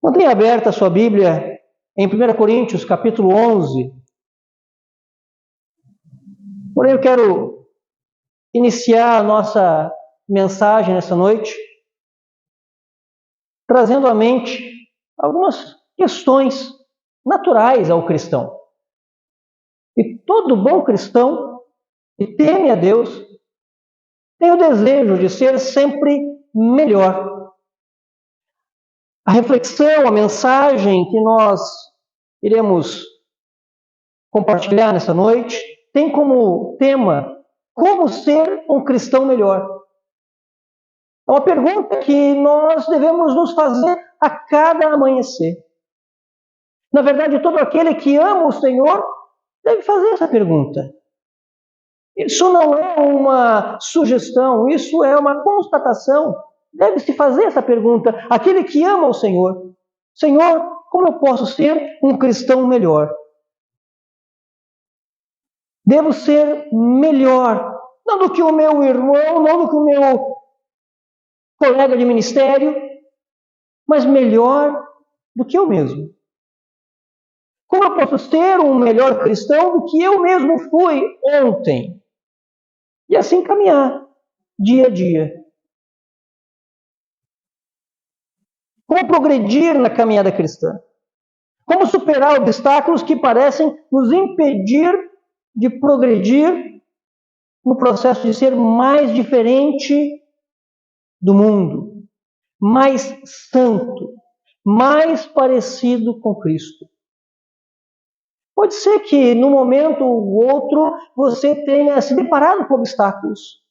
Mantenha aberta a sua Bíblia em 1 Coríntios, capítulo 11. Porém, eu quero iniciar a nossa mensagem nessa noite trazendo à mente algumas questões naturais ao cristão. E todo bom cristão que teme a Deus tem o desejo de ser sempre melhor. A reflexão, a mensagem que nós iremos compartilhar nessa noite tem como tema como ser um cristão melhor. É uma pergunta que nós devemos nos fazer a cada amanhecer. Na verdade, todo aquele que ama o Senhor deve fazer essa pergunta. Isso não é uma sugestão, isso é uma constatação. Deve-se fazer essa pergunta. Aquele que ama o Senhor: Senhor, como eu posso ser um cristão melhor? Devo ser melhor, não do que o meu irmão, não do que o meu colega de ministério, mas melhor do que eu mesmo. Como eu posso ser um melhor cristão do que eu mesmo fui ontem? E assim caminhar, dia a dia. Como progredir na caminhada cristã? Como superar obstáculos que parecem nos impedir de progredir no processo de ser mais diferente do mundo, mais santo, mais parecido com Cristo? Pode ser que, num momento ou outro, você tenha se deparado com obstáculos.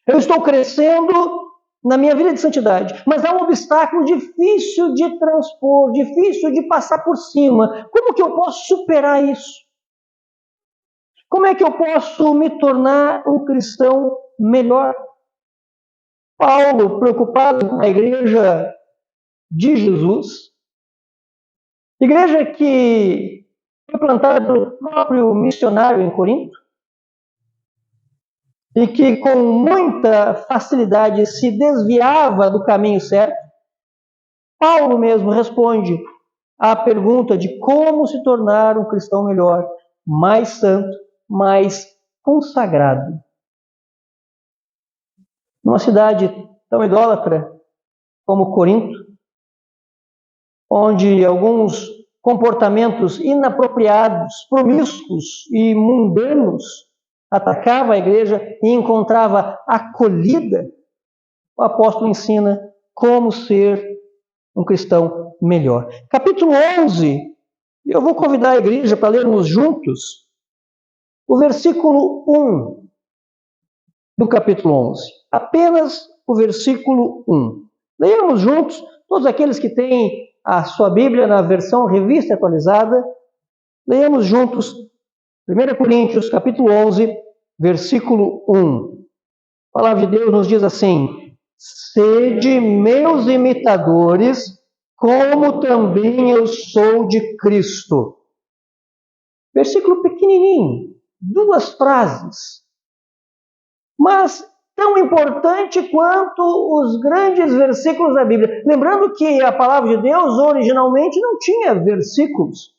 Eu estou crescendo na minha vida de santidade, mas há um obstáculo difícil de transpor, difícil de passar por cima. Como que eu posso superar isso? Como é que eu posso me tornar um cristão melhor? Paulo, preocupado com a igreja de Jesus, igreja que foi plantada pelo próprio missionário em Corinto, e que com muita facilidade se desviava do caminho certo, Paulo mesmo responde à pergunta de como se tornar um cristão melhor, mais santo, mais consagrado. Numa cidade tão idólatra como Corinto, onde alguns comportamentos inapropriados, promíscuos e mundanos atacava a igreja e encontrava acolhida, o apóstolo ensina como ser um cristão melhor. Capítulo 11, eu vou convidar a igreja para lermos juntos o versículo 1 do capítulo 11. Apenas o versículo 1. Leiamos juntos, todos aqueles que têm a sua Bíblia na versão revista atualizada, leiamos juntos 1 Coríntios, capítulo 11, versículo 1. A palavra de Deus nos diz assim: sede meus imitadores, como também eu sou de Cristo. Versículo pequenininho, 2 frases, mas tão importante quanto os grandes versículos da Bíblia. Lembrando que a palavra de Deus originalmente não tinha versículos.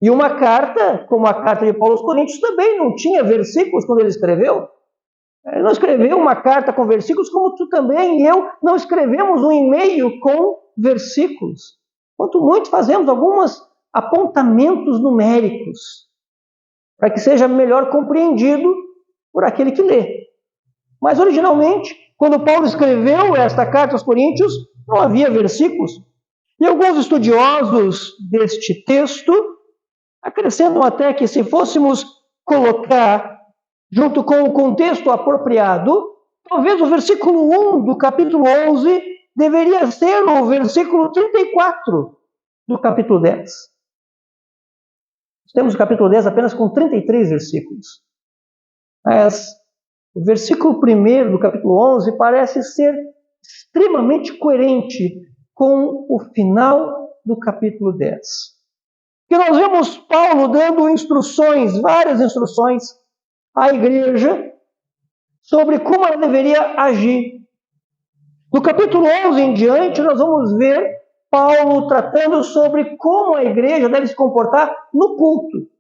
E uma carta, como a carta de Paulo aos Coríntios, também não tinha versículos quando ele escreveu. Ele não escreveu uma carta com versículos, como tu também e eu não escrevemos um e-mail com versículos. Quanto muito fazemos alguns apontamentos numéricos, para que seja melhor compreendido por aquele que lê. Mas originalmente, quando Paulo escreveu esta carta aos Coríntios, não havia versículos. E alguns estudiosos deste texto acrescentam até que, se fôssemos colocar junto com o contexto apropriado, talvez o versículo 1 do capítulo 11 deveria ser o versículo 34 do capítulo 10. Nós temos o capítulo 10 apenas com 33 versículos. Mas o versículo 1 do capítulo 11 parece ser extremamente coerente com o final do capítulo 10. Porque nós vemos Paulo dando instruções, várias instruções, à igreja sobre como ela deveria agir. No capítulo 11 em diante, nós vamos ver Paulo tratando sobre como a igreja deve se comportar no culto.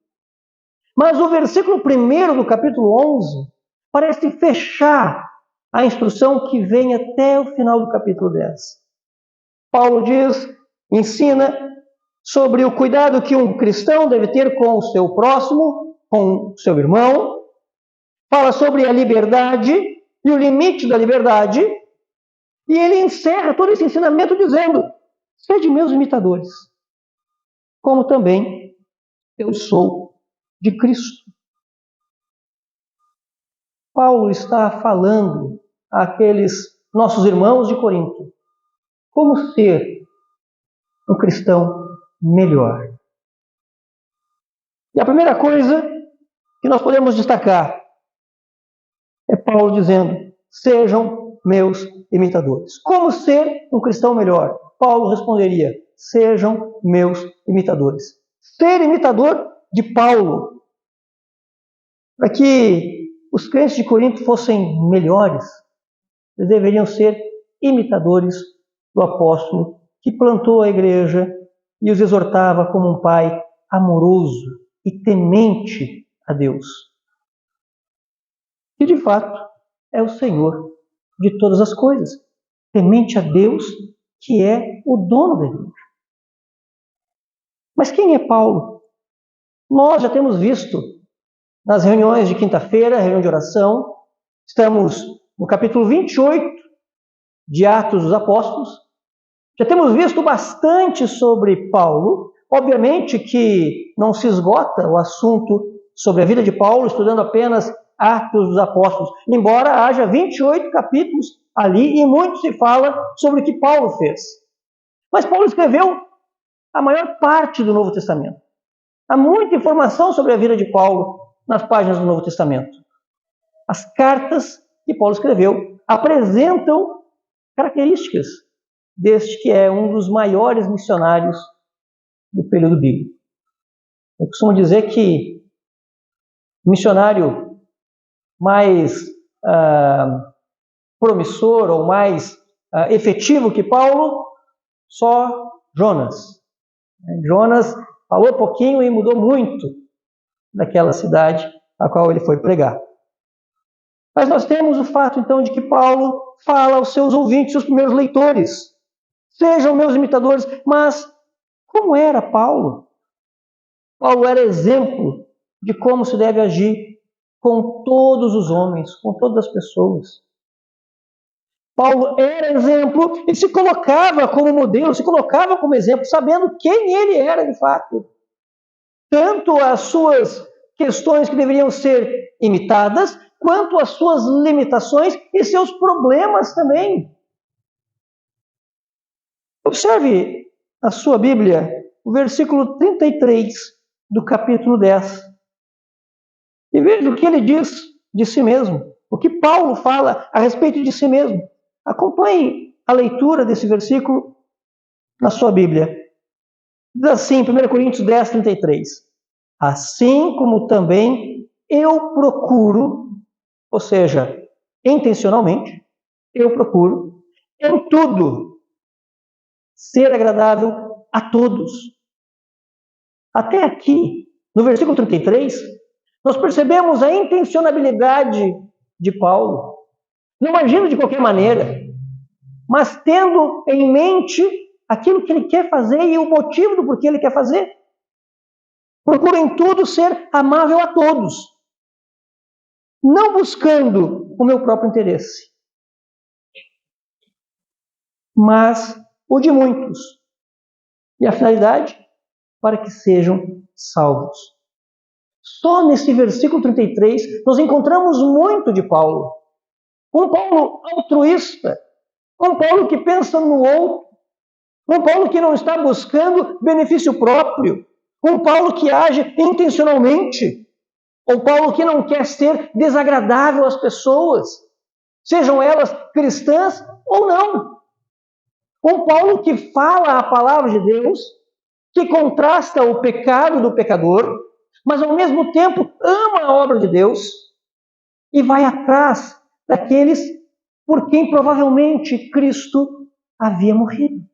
Mas o versículo 1 do capítulo 11 parece fechar a instrução que vem até o final do capítulo 10. Paulo ensina sobre o cuidado que um cristão deve ter com o seu próximo, com o seu irmão. Fala sobre a liberdade e o limite da liberdade. E ele encerra todo esse ensinamento dizendo: sede meus imitadores, como também eu sou de Cristo. Paulo está falando àqueles nossos irmãos de Corinto como ser um cristão melhor. E a primeira coisa que nós podemos destacar é Paulo dizendo: sejam meus imitadores. Como ser um cristão melhor? Paulo responderia: sejam meus imitadores. Ser imitador de Paulo, para que os crentes de Corinto fossem melhores, eles deveriam ser imitadores do apóstolo que plantou a igreja e os exortava como um pai amoroso e temente a Deus, que de fato é o Senhor de todas as coisas, temente a Deus, que é o dono da igreja. Mas quem é Paulo? Nós já temos visto nas reuniões de quinta-feira, reunião de oração, estamos no capítulo 28 de Atos dos Apóstolos, já temos visto bastante sobre Paulo. Obviamente que não se esgota o assunto sobre a vida de Paulo, estudando apenas Atos dos Apóstolos, embora haja 28 capítulos ali e muito se fala sobre o que Paulo fez. Mas Paulo escreveu a maior parte do Novo Testamento. Há muita informação sobre a vida de Paulo nas páginas do Novo Testamento. As cartas que Paulo escreveu apresentam características deste que é um dos maiores missionários do período bíblico. Eu costumo dizer que o missionário mais promissor ou mais efetivo que Paulo, só Jonas. Jonas falou pouquinho e mudou muito daquela cidade a qual ele foi pregar. Mas nós temos o fato, então, de que Paulo fala aos seus ouvintes, seus primeiros leitores: sejam meus imitadores. Mas como era Paulo? Paulo era exemplo de como se deve agir com todos os homens, com todas as pessoas. Paulo era exemplo e se colocava como modelo, se colocava como exemplo, sabendo quem ele era de fato. Tanto as suas questões que deveriam ser imitadas, quanto as suas limitações e seus problemas também. Observe na sua Bíblia o versículo 33 do capítulo 10. E veja o que ele diz de si mesmo, o que Paulo fala a respeito de si mesmo. Acompanhe a leitura desse versículo na sua Bíblia. Diz assim, 1 Coríntios 10, 33. Assim como também eu procuro, ou seja, intencionalmente, eu procuro, em tudo, ser agradável a todos. Até aqui, no versículo 33, nós percebemos a intencionalidade de Paulo. Não agindo de qualquer maneira, mas tendo em mente aquilo que ele quer fazer e o motivo do porquê ele quer fazer. Procuro em tudo ser amável a todos, não buscando o meu próprio interesse, mas o de muitos. E a finalidade? Para que sejam salvos. Só nesse versículo 33 nós encontramos muito de Paulo. Um Paulo altruísta, um Paulo que pensa no outro, um Paulo que não está buscando benefício próprio, um Paulo que age intencionalmente, um Paulo que não quer ser desagradável às pessoas, sejam elas cristãs ou não. Um Paulo que fala a palavra de Deus, que contrasta o pecado do pecador, mas ao mesmo tempo ama a obra de Deus e vai atrás daqueles por quem provavelmente Cristo havia morrido.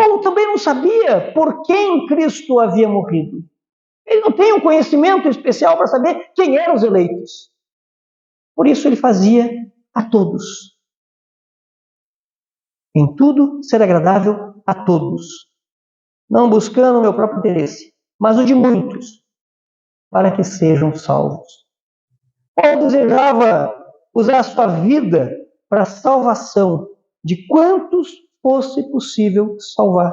Paulo também não sabia por quem Cristo havia morrido. Ele não tem um conhecimento especial para saber quem eram os eleitos. Por isso ele fazia a todos. Em tudo ser agradável a todos, não buscando o meu próprio interesse, mas o de muitos, para que sejam salvos. Paulo desejava usar a sua vida para a salvação de quantos fosse possível salvar.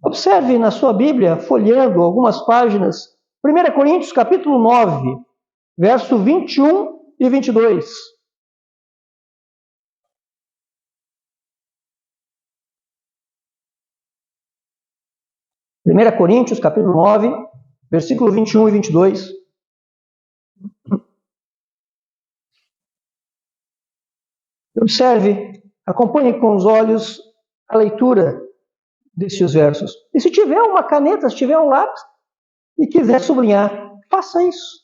Observe na sua Bíblia, folheando algumas páginas, 1 Coríntios capítulo 9, verso 21 e 22. 1 Coríntios capítulo 9, versículo 21 e 22. Observe, acompanhe com os olhos a leitura destes versos. E se tiver uma caneta, se tiver um lápis e quiser sublinhar, faça isso.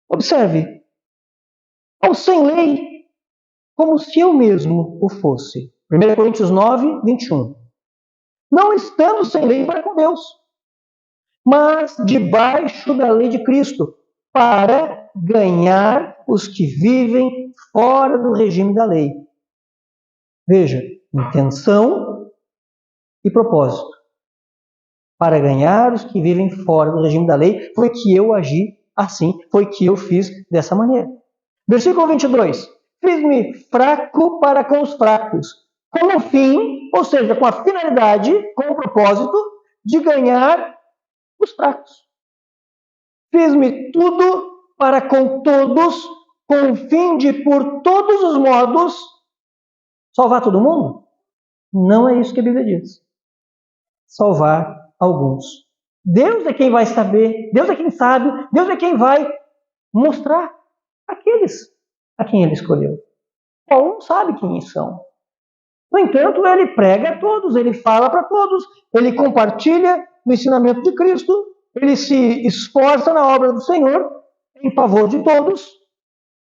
Observe, ao sem lei, como se eu mesmo o fosse. 1 Coríntios 9, 21. Não estando sem lei para com Deus, mas debaixo da lei de Cristo, para ganhar os que vivem fora do regime da lei. Veja, intenção e propósito. Para ganhar os que vivem fora do regime da lei, foi que eu agi assim, foi que eu fiz dessa maneira. Versículo 22. Fiz-me fraco para com os fracos, com o fim, ou seja, com a finalidade, com o propósito de ganhar os fracos. Fiz-me tudo para com todos, com o fim de, por todos os modos, salvar todo mundo? Não é isso que a Bíblia diz. Salvar alguns. Deus é quem vai saber, Deus é quem sabe, Deus é quem vai mostrar aqueles a quem ele escolheu. Paulo não sabe quem são. No entanto, ele prega a todos, ele fala para todos, ele compartilha o ensinamento de Cristo, ele se esforça na obra do Senhor em favor de todos,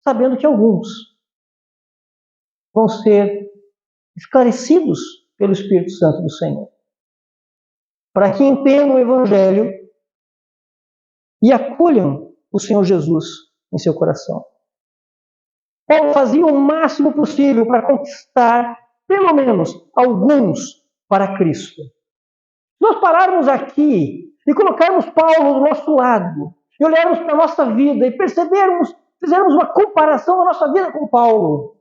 sabendo que alguns vão ser esclarecidos pelo Espírito Santo do Senhor, para que entendam o Evangelho e acolham o Senhor Jesus em seu coração. Paulo fazia o máximo possível para conquistar, pelo menos, alguns para Cristo. Se nós pararmos aqui e colocarmos Paulo do nosso lado, e olharmos para a nossa vida e fizermos uma comparação da nossa vida com Paulo,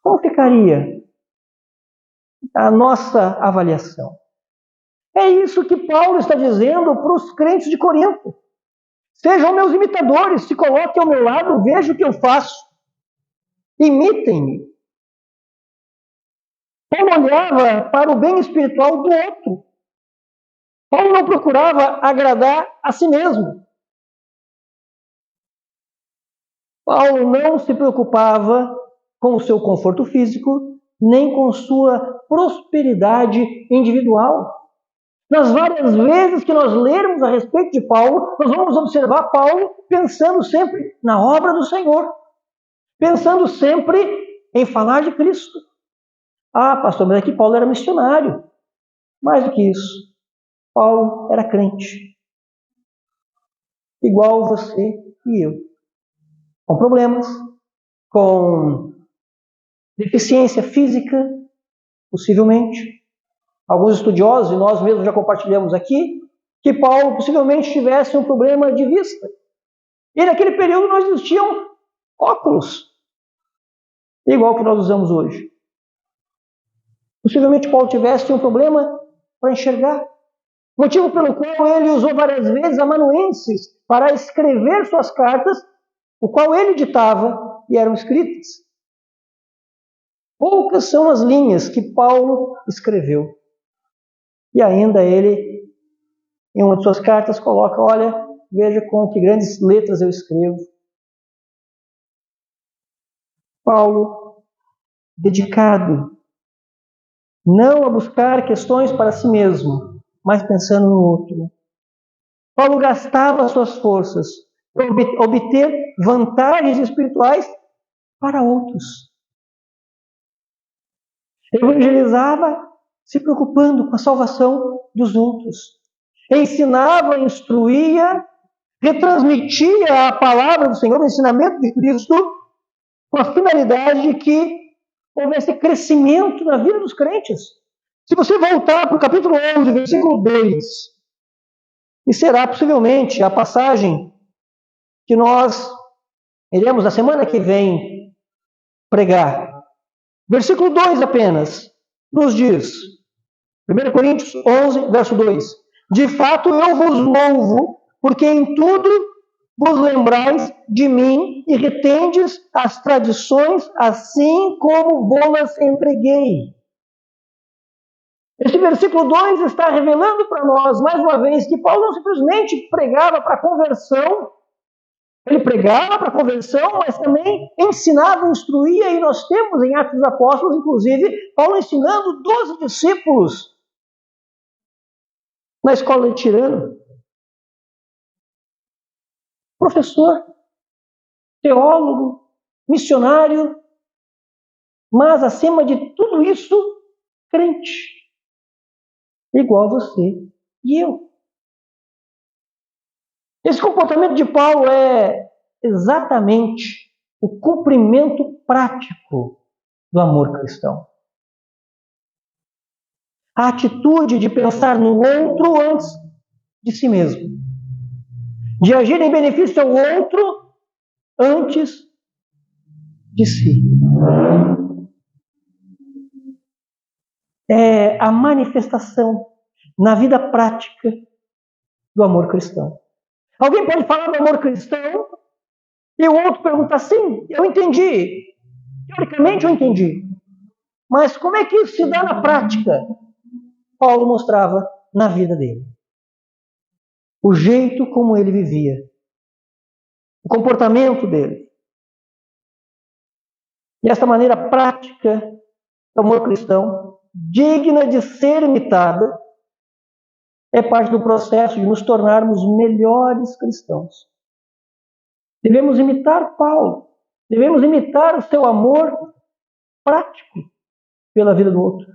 como ficaria a nossa avaliação? É isso que Paulo está dizendo para os crentes de Corinto. Sejam meus imitadores, se coloquem ao meu lado, vejam o que eu faço. Imitem-me. Paulo olhava para o bem espiritual do outro. Paulo não procurava agradar a si mesmo. Paulo não se preocupava com o seu conforto físico, nem com sua prosperidade individual. Nas várias vezes que nós lermos a respeito de Paulo, nós vamos observar Paulo pensando sempre na obra do Senhor, pensando sempre em falar de Cristo. Ah, pastor, mas aqui Paulo era missionário. Mais do que isso, Paulo era crente, igual você e eu, com problemas, com deficiência física, possivelmente. Alguns estudiosos, e nós mesmos já compartilhamos aqui, que Paulo possivelmente tivesse um problema de vista. E naquele período não existiam óculos, igual que nós usamos hoje. Possivelmente Paulo tivesse um problema para enxergar. Motivo pelo qual ele usou várias vezes amanuenses para escrever suas cartas, o qual ele ditava e eram escritas. Poucas são as linhas que Paulo escreveu. E ainda ele, em uma de suas cartas, coloca, olha, veja com que grandes letras eu escrevo. Paulo, dedicado, não a buscar questões para si mesmo, mas pensando no outro. Paulo gastava suas forças para obter vantagens espirituais para outros. Evangelizava se preocupando com a salvação dos outros. Ensinava, instruía, retransmitia a palavra do Senhor, o ensinamento de Cristo, com a finalidade de que houvesse crescimento na vida dos crentes. Se você voltar para o capítulo 11, versículo 2, e será possivelmente a passagem que nós iremos na semana que vem pregar. Versículo 2 apenas nos diz, 1 Coríntios 11, verso 2: de fato eu vos louvo, porque em tudo vos lembrais de mim e retendes as tradições, assim como vou-las entreguei. Este versículo 2 está revelando para nós, mais uma vez, que Paulo não simplesmente pregava para a conversão, ele pregava para a conversão, mas também ensinava, instruía, e nós temos em Atos dos Apóstolos, inclusive, Paulo ensinando 12 discípulos na escola de Tirano. Professor, teólogo, missionário, mas acima de tudo isso, crente, igual a você e eu. Esse comportamento de Paulo é exatamente o cumprimento prático do amor cristão. A atitude de pensar no outro antes de si mesmo. De agir em benefício ao outro antes de si. É a manifestação na vida prática do amor cristão. Alguém pode falar do amor cristão e o outro pergunta assim, eu entendi. Teoricamente eu entendi. Mas como é que isso se dá na prática? Paulo mostrava na vida dele. O jeito como ele vivia. O comportamento dele. E essa maneira prática do amor cristão, digna de ser imitada, é parte do processo de nos tornarmos melhores cristãos. Devemos imitar Paulo. Devemos imitar o seu amor prático pela vida do outro.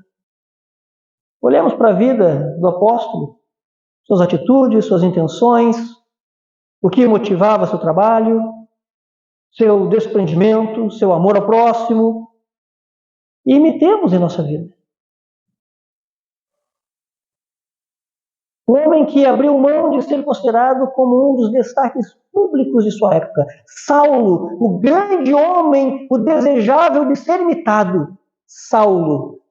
Olhemos para a vida do apóstolo, suas atitudes, suas intenções, o que motivava seu trabalho, seu desprendimento, seu amor ao próximo, e imitemos em nossa vida. Um homem que abriu mão de ser considerado como um dos destaques públicos de sua época. Saulo, o grande homem, o desejável de ser imitado. Saulo.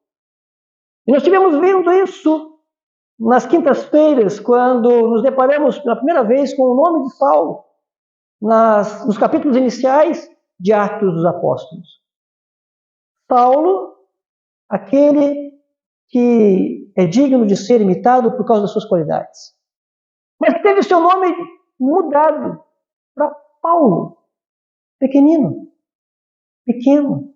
E nós estivemos vendo isso nas quintas-feiras, quando nos deparamos pela primeira vez com o nome de Saulo, nos capítulos iniciais de Atos dos Apóstolos. Saulo, aquele que é digno de ser imitado por causa das suas qualidades. Mas teve seu nome mudado para Paulo. Pequenino. Pequeno.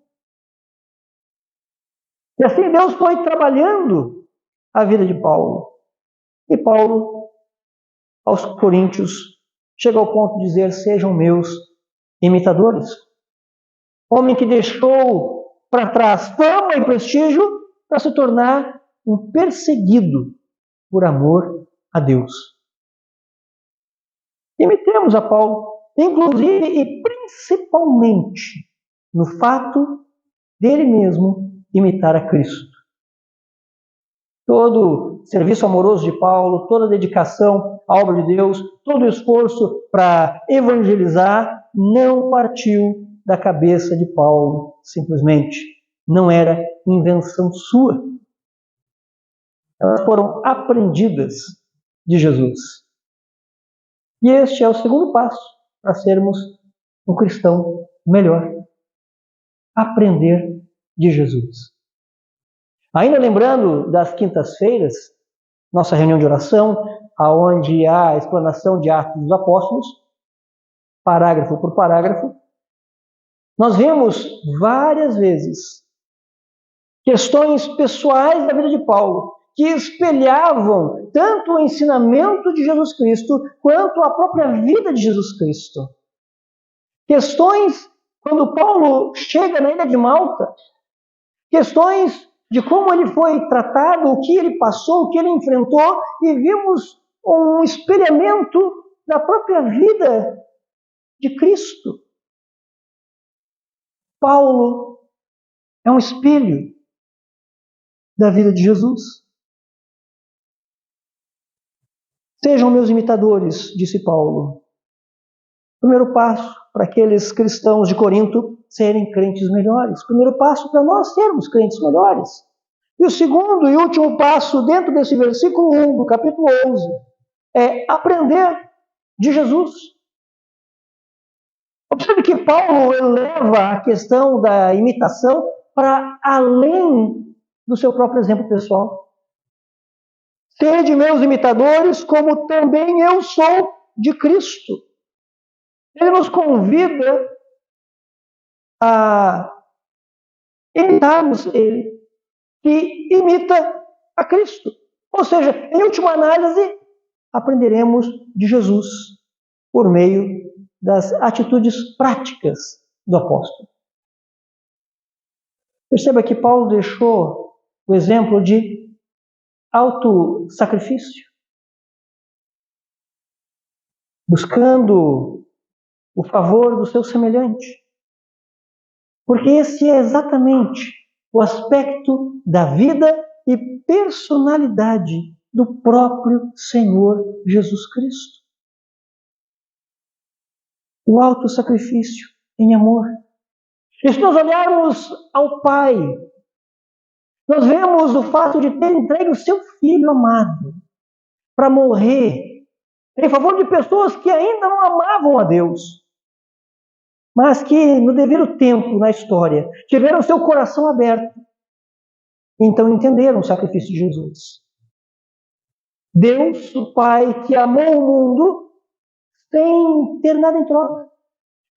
E assim Deus foi trabalhando a vida de Paulo. E Paulo, aos Coríntios, chega ao ponto de dizer, sejam meus imitadores. Homem que deixou para trás fama e prestígio para se tornar um perseguido por amor a Deus. Imitemos a Paulo, inclusive e principalmente no fato dele mesmo imitar a Cristo. Todo serviço amoroso de Paulo, toda dedicação à obra de Deus, todo o esforço para evangelizar, não partiu da cabeça de Paulo, simplesmente. Não era invenção sua. Elas foram aprendidas de Jesus. E este é o segundo passo para sermos um cristão melhor. Aprender de Jesus. Ainda lembrando das quintas-feiras, nossa reunião de oração, onde há a explanação de Atos dos Apóstolos, parágrafo por parágrafo, nós vemos várias vezes questões pessoais da vida de Paulo, que espelhavam tanto o ensinamento de Jesus Cristo, quanto a própria vida de Jesus Cristo. Questões, quando Paulo chega na ilha de Malta, questões de como ele foi tratado, o que ele passou, o que ele enfrentou, e vimos um espelhamento da própria vida de Cristo. Paulo é um espelho da vida de Jesus. Sejam meus imitadores, disse Paulo. Primeiro passo para aqueles cristãos de Corinto serem crentes melhores. Primeiro passo para nós sermos crentes melhores. E o segundo e último passo dentro desse versículo 1 do capítulo 11 é aprender de Jesus. Observe que Paulo eleva a questão da imitação para além do seu próprio exemplo pessoal. Sede meus imitadores, como também eu sou de Cristo. Ele nos convida a imitarmos Ele, que imita a Cristo. Ou seja, em última análise, aprenderemos de Jesus por meio das atitudes práticas do apóstolo. Perceba que Paulo deixou o exemplo de autossacrifício, buscando o favor do seu semelhante. Porque esse é exatamente o aspecto da vida e personalidade do próprio Senhor Jesus Cristo. O autossacrifício em amor. E se nós olharmos ao Pai, nós vemos o fato de ter entregue o seu Filho amado para morrer em favor de pessoas que ainda não amavam a Deus, mas que no devido tempo na história tiveram seu coração aberto, então entenderam o sacrifício de Jesus. Deus, o Pai, que amou o mundo sem ter nada em troca.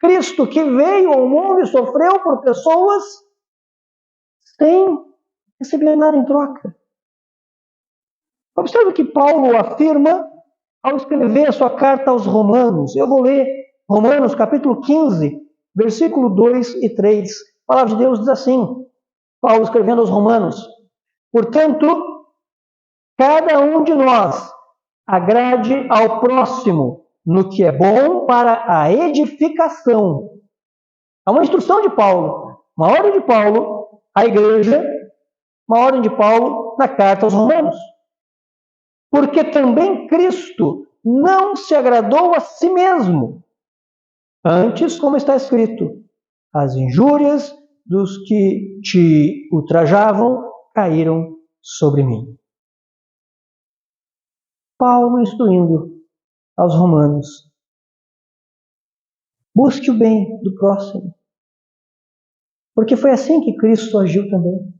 Cristo, que veio ao mundo e sofreu por pessoas sem receber nada em troca. Observe que Paulo afirma ao escrever a sua carta aos Romanos. Eu vou ler Romanos capítulo 15, versículo 2 e 3. A palavra de Deus diz assim, Paulo escrevendo aos Romanos: portanto, cada um de nós agrade ao próximo no que é bom para a edificação. É uma instrução de Paulo, uma ordem de Paulo à igreja, uma ordem de Paulo na carta aos Romanos. Porque também Cristo não se agradou a si mesmo. Antes, como está escrito, as injúrias dos que te ultrajavam caíram sobre mim. Paulo instruindo aos romanos: busque o bem do próximo. Porque foi assim que Cristo agiu também.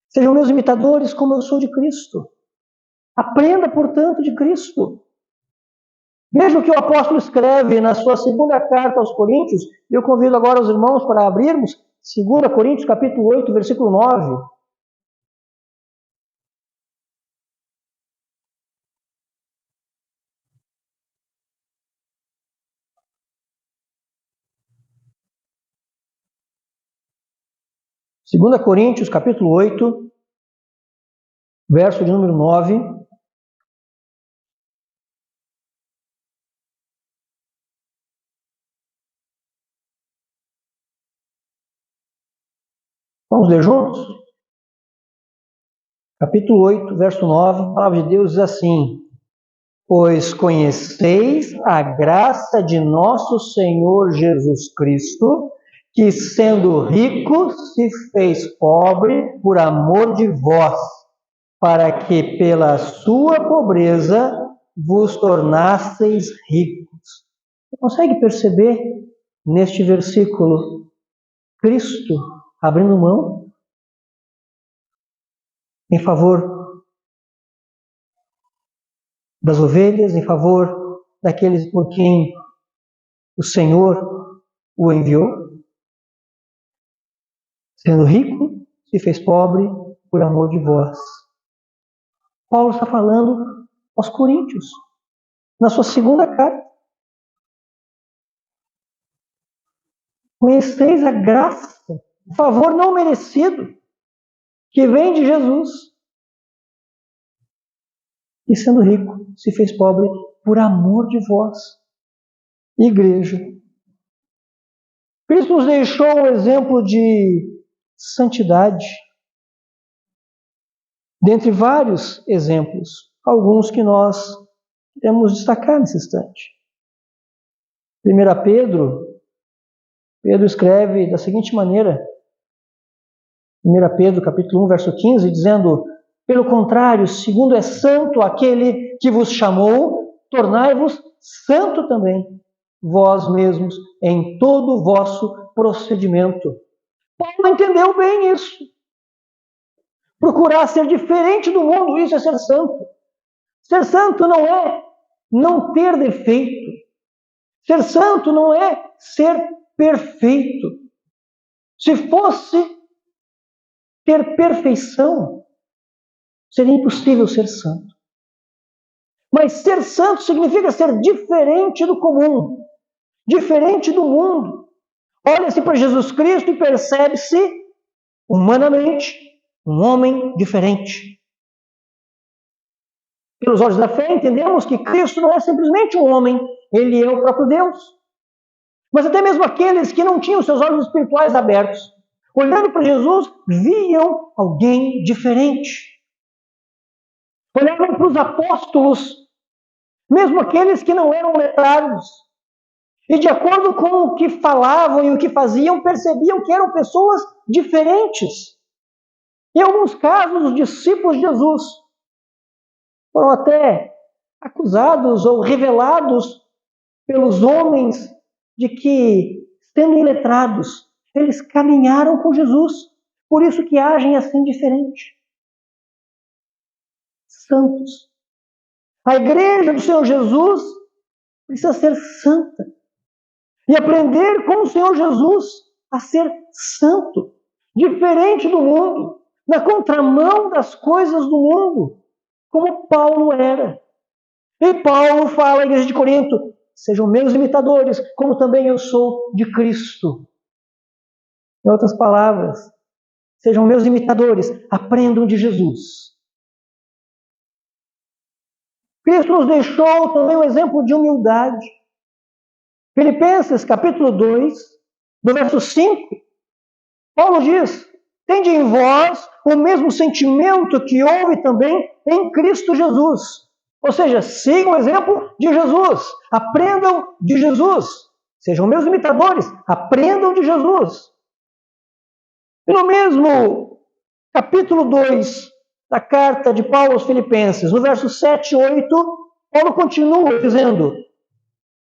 Sejam meus imitadores como eu sou de Cristo. Aprenda, portanto, de Cristo. Veja o que o apóstolo escreve na sua segunda carta aos Coríntios. Eu convido agora os irmãos para abrirmos 2 Coríntios, capítulo 8, versículo 9. Segunda Coríntios, capítulo 8, verso de número 9. Vamos ler juntos? Capítulo 8, verso 9, a palavra de Deus diz assim: pois conheceis a graça de nosso Senhor Jesus Cristo, que sendo rico se fez pobre por amor de vós, para que pela sua pobreza vos tornasseis ricos. Você consegue perceber neste versículo Cristo abrindo mão em favor das ovelhas, em favor daqueles por quem o Senhor o enviou? Sendo rico, se fez pobre por amor de vós. Paulo está falando aos Coríntios, na sua segunda carta. Conheceis a graça, o favor não merecido, que vem de Jesus, e sendo rico, se fez pobre por amor de vós, igreja. Cristo nos deixou um exemplo de santidade, dentre vários exemplos, alguns que nós queremos destacar nesse instante. 1 Pedro escreve da seguinte maneira, 1 Pedro capítulo 1, verso 15, dizendo: pelo contrário, segundo é santo aquele que vos chamou, tornai-vos santo também, vós mesmos, em todo o vosso procedimento. Paulo entendeu bem isso. Procurar ser diferente do mundo, isso é ser santo. Ser santo não é não ter defeito. Ser santo não é ser perfeito. Se fosse ter perfeição, seria impossível ser santo. Mas ser santo significa ser diferente do comum, diferente do mundo. Olha-se para Jesus Cristo e percebe-se, humanamente, um homem diferente. Pelos olhos da fé, entendemos que Cristo não é simplesmente um homem, ele é o próprio Deus. Mas até mesmo aqueles que não tinham seus olhos espirituais abertos, olhando para Jesus, viam alguém diferente. Olhavam para os apóstolos, mesmo aqueles que não eram letrados, e de acordo com o que falavam e o que faziam, percebiam que eram pessoas diferentes. Em alguns casos, os discípulos de Jesus foram até acusados ou revelados pelos homens de que, sendo iletrados, eles caminharam com Jesus. Por isso que agem assim diferente. Santos. A igreja do Senhor Jesus precisa ser santa. E aprender com o Senhor Jesus a ser santo. Diferente do mundo. Na contramão das coisas do mundo. Como Paulo era. E Paulo fala à igreja de Corinto: sejam meus imitadores, como também eu sou de Cristo. Em outras palavras, sejam meus imitadores, aprendam de Jesus. Cristo nos deixou também um exemplo de humildade. Filipenses capítulo 2, do verso 5, Paulo diz: tende em vós o mesmo sentimento que houve também em Cristo Jesus. Ou seja, sigam o exemplo de Jesus, aprendam de Jesus, sejam meus imitadores, aprendam de Jesus. E no mesmo capítulo 2 da carta de Paulo aos Filipenses, no verso 7 e 8, Paulo continua dizendo: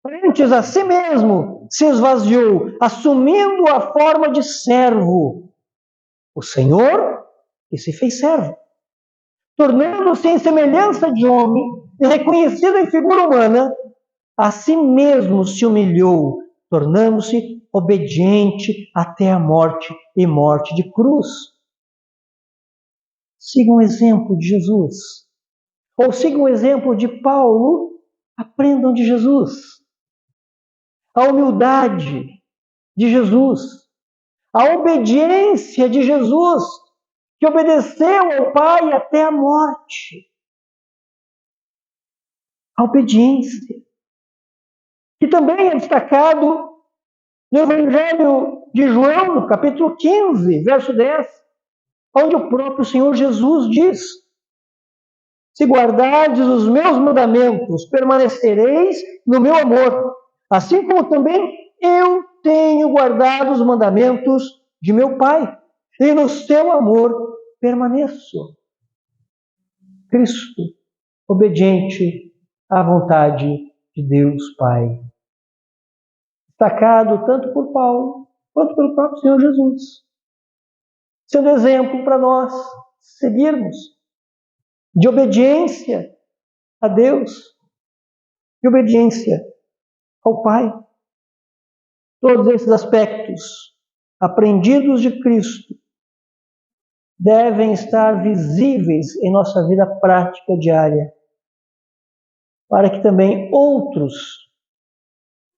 antes a si mesmo se esvaziou, assumindo a forma de servo, o Senhor que se fez servo, tornando-se em semelhança de homem e reconhecido em figura humana, a si mesmo se humilhou, tornando-se obediente até a morte e morte de cruz. Sigam o exemplo de Jesus. Ou sigam o exemplo de Paulo, aprendam de Jesus. A humildade de Jesus. A obediência de Jesus, que obedeceu ao Pai até a morte. A obediência, que também é destacado no Evangelho de João, no capítulo 15, verso 10, onde o próprio Senhor Jesus diz: se guardardes os meus mandamentos, permanecereis no meu amor, assim como também eu tenho guardado os mandamentos de meu Pai, e no seu amor permaneço. Cristo, obediente à vontade de Deus Pai. Destacado tanto por Paulo, quanto pelo próprio Senhor Jesus. Sendo exemplo para nós seguirmos de obediência a Deus, de obediência ao Pai. Todos esses aspectos aprendidos de Cristo devem estar visíveis em nossa vida prática diária, para que também outros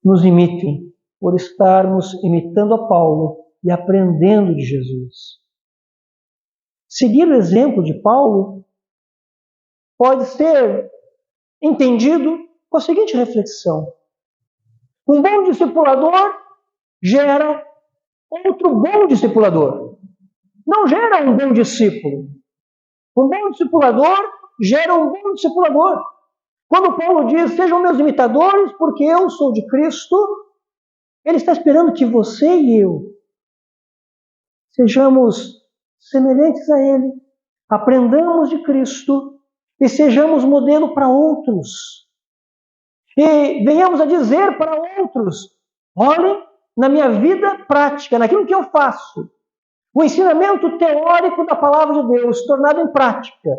nos imitem, por estarmos imitando a Paulo e aprendendo de Jesus. seguir o exemplo de Paulo pode ser entendido com a seguinte reflexão: um bom discipulador gera outro bom discipulador. Não gera um bom discípulo. Um bom discipulador gera um bom discipulador. Quando Paulo diz, sejam meus imitadores, porque eu sou de Cristo, ele está esperando que você e eu sejamos semelhantes a ele, aprendamos de Cristo e sejamos modelo para outros. E venhamos a dizer para outros, olhem na minha vida prática, naquilo que eu faço, o ensinamento teórico da palavra de Deus tornado em prática,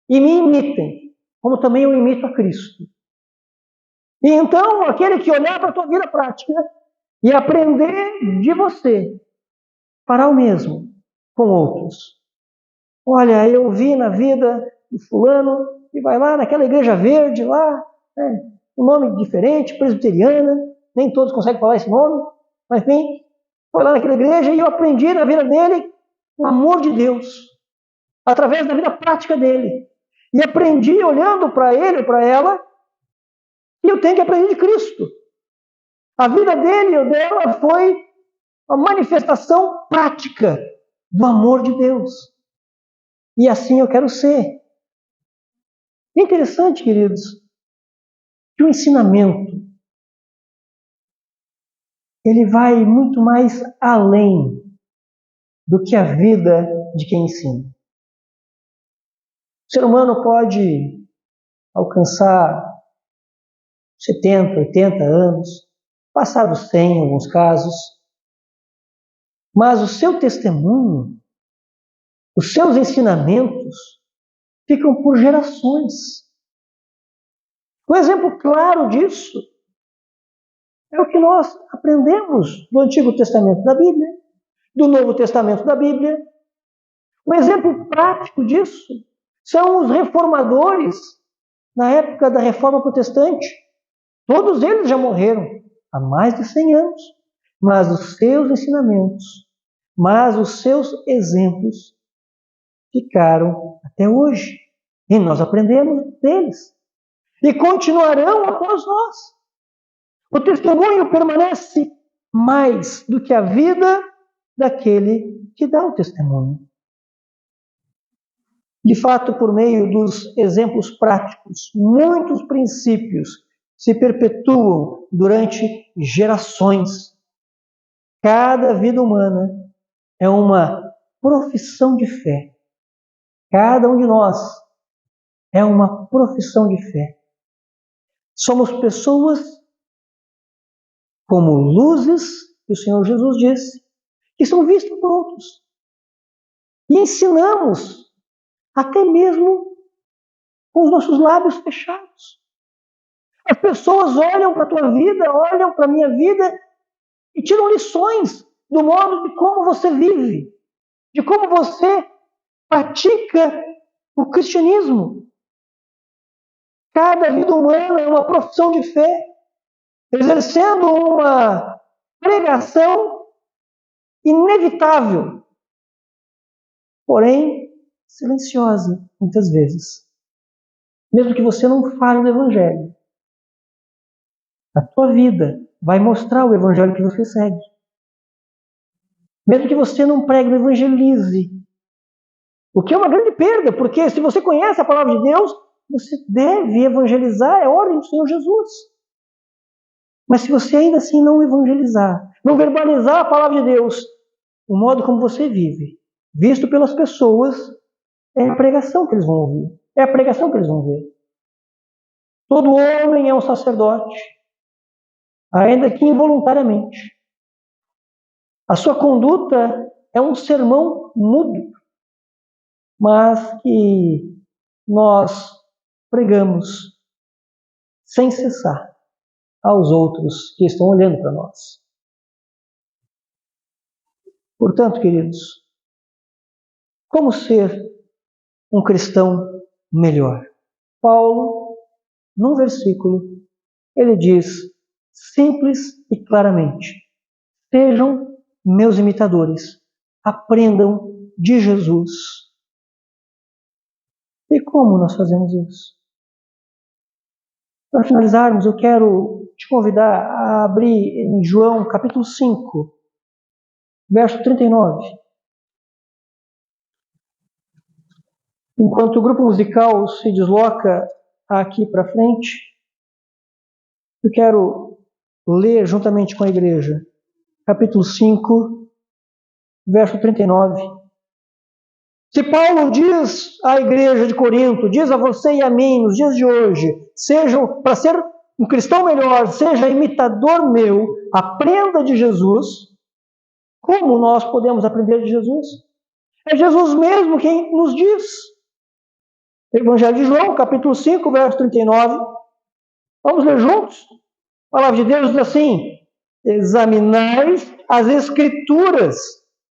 e me imitem, como também eu imito a Cristo. E então, aquele que olhar para a tua vida prática e aprender de você, fará o mesmo com outros. Olha, eu vi na vida do fulano, e vai lá naquela igreja verde lá, um nome diferente, presbiteriana, nem todos conseguem falar esse nome, mas enfim, foi lá naquela igreja e eu aprendi na vida dele o amor de Deus, através da vida prática dele. E aprendi olhando para ele e para ela, e eu tenho que aprender de Cristo. A vida dele ou dela foi a manifestação prática do amor de Deus. E assim eu quero ser. É interessante, queridos, que o ensinamento ele vai muito mais além do que a vida de quem ensina. O ser humano pode alcançar 70, 80 anos, passar dos 100 em alguns casos, mas o seu testemunho, os seus ensinamentos ficam por gerações. Um exemplo claro disso é o que nós aprendemos do Antigo Testamento da Bíblia, do Novo Testamento da Bíblia. Um exemplo prático disso são os reformadores na época da Reforma Protestante. Todos eles já morreram há mais de 100 anos, mas os seus ensinamentos, mas os seus exemplos ficaram até hoje. E nós aprendemos deles. E continuarão após nós. O testemunho permanece mais do que a vida daquele que dá o testemunho. De fato, por meio dos exemplos práticos, muitos princípios se perpetuam durante gerações. Cada vida humana é uma profissão de fé. Cada um de nós é uma profissão de fé. Somos pessoas como luzes, que o Senhor Jesus disse, que são vistas por outros. E ensinamos, até mesmo com os nossos lábios fechados. As pessoas olham para a tua vida, olham para a minha vida e tiram lições do modo de como você vive, de como você pratica o cristianismo. Cada vida humana é uma profissão de fé, exercendo uma pregação inevitável, porém silenciosa, muitas vezes. Mesmo que você não fale do Evangelho, a tua vida vai mostrar o Evangelho que você segue. Mesmo que você não pregue, não evangelize. O que é uma grande perda, porque se você conhece a palavra de Deus, você deve evangelizar, é a ordem do Senhor Jesus. Mas se você ainda assim não evangelizar, não verbalizar a palavra de Deus, o modo como você vive, visto pelas pessoas, é a pregação que eles vão ouvir, é a pregação que eles vão ver. Todo homem é um sacerdote, ainda que involuntariamente. A sua conduta é um sermão mudo, mas que nós pregamos sem cessar aos outros que estão olhando para nós. Portanto, queridos, como ser um cristão melhor? Paulo, num versículo, ele diz simples e claramente: sejam meus imitadores, aprendam de Jesus E como nós fazemos isso? Para finalizarmos, eu quero te convidar a abrir em João capítulo 5, verso 39. Enquanto o grupo musical se desloca aqui para frente, eu quero ler juntamente com a igreja, capítulo 5, verso 39. Se Paulo diz à igreja de Corinto, diz a você e a mim nos dias de hoje, para ser um cristão melhor, seja imitador meu, aprenda de Jesus. Como nós podemos aprender de Jesus? É Jesus mesmo quem nos diz. Evangelho de João, capítulo 5, verso 39. Vamos ler juntos? A palavra de Deus diz assim: examinais as Escrituras,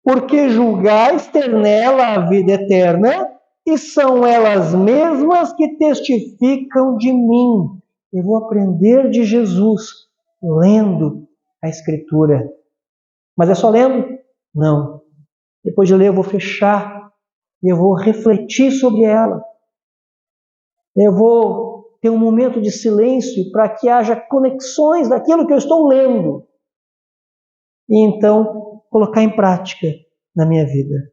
porque julgais ter nela a vida eterna, e são elas mesmas que testificam de mim. Eu vou aprender de Jesus lendo a Escritura. Mas é só lendo? Não. Depois de ler, eu vou fechar e eu vou refletir sobre ela. Eu vou ter um momento de silêncio para que haja conexões daquilo que eu estou lendo. E então colocar em prática na minha vida.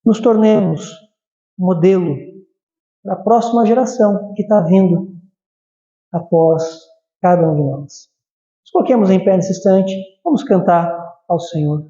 Nos tornemos modelo para a próxima geração que está vindo após cada um de nós. Nos coloquemos em pé nesse instante, vamos cantar ao Senhor.